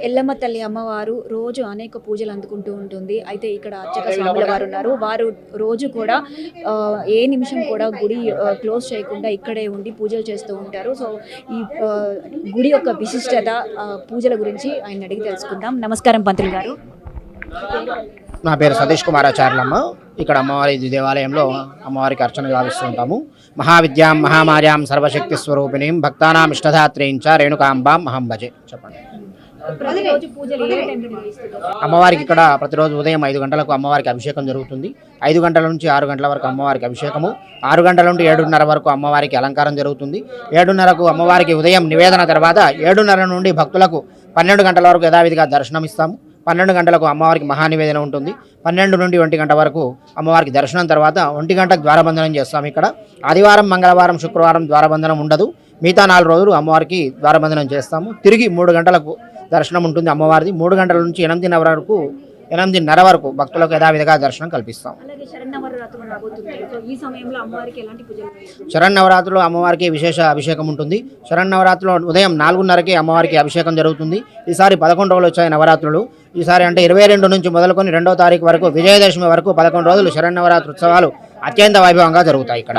ఎల్లమ్మ తల్లి అమ్మవారు రోజు అనేక పూజలు అందుకుంటూ ఉంటుంది. అయితే ఇక్కడ అర్చక స్వాముల వారు ఉన్నారు. వారు రోజు కూడా ఏ నిమిషం కూడా గుడి క్లోజ్ చేయకుండా ఇక్కడే ఉండి పూజలు చేస్తూ ఉంటారు. సో ఈ గుడి యొక్క విశిష్టత, పూజల గురించి ఆయన అడిగి తెలుసుకుందాం. నమస్కారం పంతులు గారు. నా పేరు సతీష్ కుమార్ ఆచార్యులమ్మ. ఇక్కడ అమ్మవారి దేవాలయంలో అమ్మవారికి అర్చన గావిస్తూ ఉంటాము. మహావిద్యాం మహామార్యాం సర్వశక్తి స్వరూపిణీం భక్తానాం ఇష్టదాత్రేయించ రేణుకాంబాం మహం భజే. చెప్పండి. అమ్మవారికి ఇక్కడ ప్రతిరోజు ఉదయం 5 గంటలకు అమ్మవారికి అభిషేకం జరుగుతుంది. 5 గంటల నుంచి 6 గంటల వరకు అమ్మవారికి అభిషేకము, 6 గంటల నుండి 7:30 వరకు అమ్మవారికి అలంకారం జరుగుతుంది. 7:30కు అమ్మవారికి ఉదయం నివేదన తర్వాత 7:30 నుండి భక్తులకు 12 గంటల వరకు యథావిధిగా దర్శనం ఇస్తాము. 12 గంటలకు అమ్మవారికి మహానివేదన ఉంటుంది. 12 నుండి 1 గంట వరకు అమ్మవారికి దర్శనం తర్వాత 1 గంటకు ద్వారబంధనం చేస్తాము. ఇక్కడ ఆదివారం, మంగళవారం, శుక్రవారం ద్వారబంధనం ఉండదు. మిగతా 4 రోజులు అమ్మవారికి ద్వారబంధనం చేస్తాము. తిరిగి 3 గంటలకు దర్శనం ఉంటుంది అమ్మవారిది. 3 గంటల నుంచి 8:30 వరకు భక్తులకు యథావిధిగా దర్శనం కల్పిస్తాం. శరన్నవరాత్రులు అమ్మవారికి విశేష అభిషేకం ఉంటుంది. శరన్నవరాత్రులు ఉదయం 4:30కి అమ్మవారికి అభిషేకం జరుగుతుంది. ఈసారి 11 రోజులు వచ్చాయి నవరాత్రులు. ఈసారి అంటే 22 నుంచి మొదలుకొని 2వ తారీఖు వరకు విజయదశమి వరకు 11 రోజులు శరన్నవరాత్రి ఉత్సవాలు అత్యంత వైభవంగా జరుగుతాయి. ఇక్కడ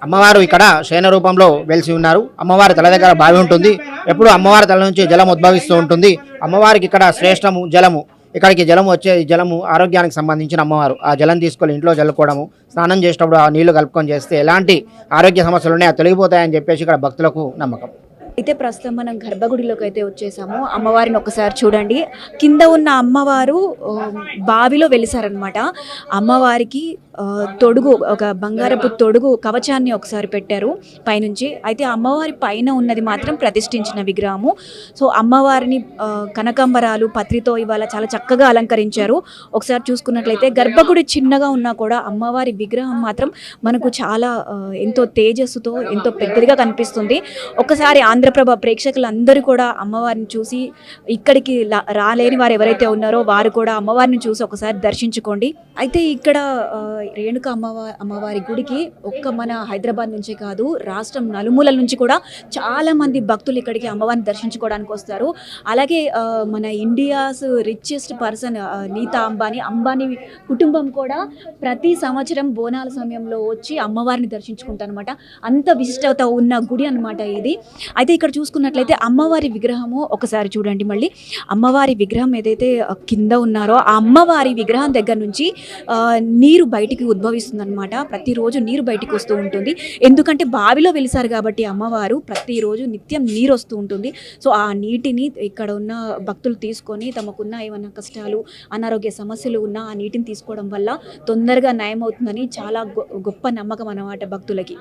అమ్మవారు ఇక్కడ శయన రూపంలో వెలిసి ఉన్నారు. అమ్మవారి తల దగ్గర బావి ఉంటుంది. ఎప్పుడు అమ్మవారి తల నుంచి జలం ఉద్భవిస్తూ ఉంటుంది. అమ్మవారికి ఇక్కడ శ్రేష్టము జలము. ఇక్కడికి జలము జలము ఆరోగ్యానికి సంబంధించిన అమ్మవారు ఆ జలం తీసుకొని ఇంట్లో జల్లుకోవడము, స్నానం చేసేటప్పుడు ఆ నీళ్లు కలుపుకొని చేస్తే ఎలాంటి ఆరోగ్య సమస్యలు ఉన్నాయో తొలగిపోతాయని చెప్పేసి ఇక్కడ భక్తులకు నమ్మకం. అయితే ప్రస్తుతం మనం గర్భగుడిలోకి అయితే వచ్చేసాము. అమ్మవారిని ఒకసారి చూడండి. కింద ఉన్న అమ్మవారు బావిలో వెలిసారనమాట. అమ్మవారికి తొడుగు, ఒక బంగారపు తొడుగు కవచాన్ని ఒకసారి పెట్టారు పైనుంచి. అయితే అమ్మవారి పైన ఉన్నది మాత్రం ప్రతిష్ఠించిన విగ్రహము. సో అమ్మవారిని కనకాంబరాలు, పత్రితో ఇవాళ చాలా చక్కగా అలంకరించారు. ఒకసారి చూసుకున్నట్లయితే గర్భగుడి చిన్నగా ఉన్నా కూడా అమ్మవారి విగ్రహం మాత్రం మనకు చాలా ఎంతో తేజస్సుతో ఎంతో పెద్దదిగా కనిపిస్తుంది. ఒకసారి ఆంధ్రప్రభ ప్రేక్షకులందరూ కూడా అమ్మవారిని చూసి, ఇక్కడికి రాలేని వారు ఎవరైతే ఉన్నారో వారు కూడా అమ్మవారిని చూసి ఒకసారి దర్శించుకోండి. అయితే ఇక్కడ రేణుక అమ్మవారి గుడికి ఒక్క మన హైదరాబాద్ నుంచే కాదు, రాష్ట్రం నలుమూలల నుంచి కూడా చాలా మంది భక్తులు ఇక్కడికి అమ్మవారిని దర్శించుకోవడానికి వస్తారు. అలాగే మన India's richest person Nita Ambani కుటుంబం కూడా ప్రతి సంవత్సరం బోనాల సమయంలో వచ్చి అమ్మవారిని దర్శించుకుంటారు అనమాట. అంత విశిష్టత ఉన్న గుడి అనమాట ఇది. అయితే ఇక్కడ చూసుకున్నట్లయితే అమ్మవారి విగ్రహము ఒకసారి చూడండి. మళ్ళీ అమ్మవారి విగ్రహం ఏదైతే కింద ఉన్నారో ఆ అమ్మవారి విగ్రహం దగ్గర నుంచి నీరు బయటికి ఉద్భవిస్తుంది అనమాట. ప్రతిరోజు నీరు బయటికి వస్తూ ఉంటుంది. ఎందుకంటే బావిలో వెలిసారు కాబట్టి అమ్మవారు ప్రతిరోజు నిత్యం నీరు వస్తూ ఉంటుంది. సో ఆ నీటిని ఇక్కడ ఉన్న భక్తులు తీసుకొని తమకున్న ఏమైనా కష్టాలు, అనారోగ్య సమస్యలు ఉన్న ఆ నీటిని తీసుకోవడం వల్ల తొందరగా నయం అవుతుందని చాలా గొప్ప నమ్మకం అన్నమాట భక్తులకి.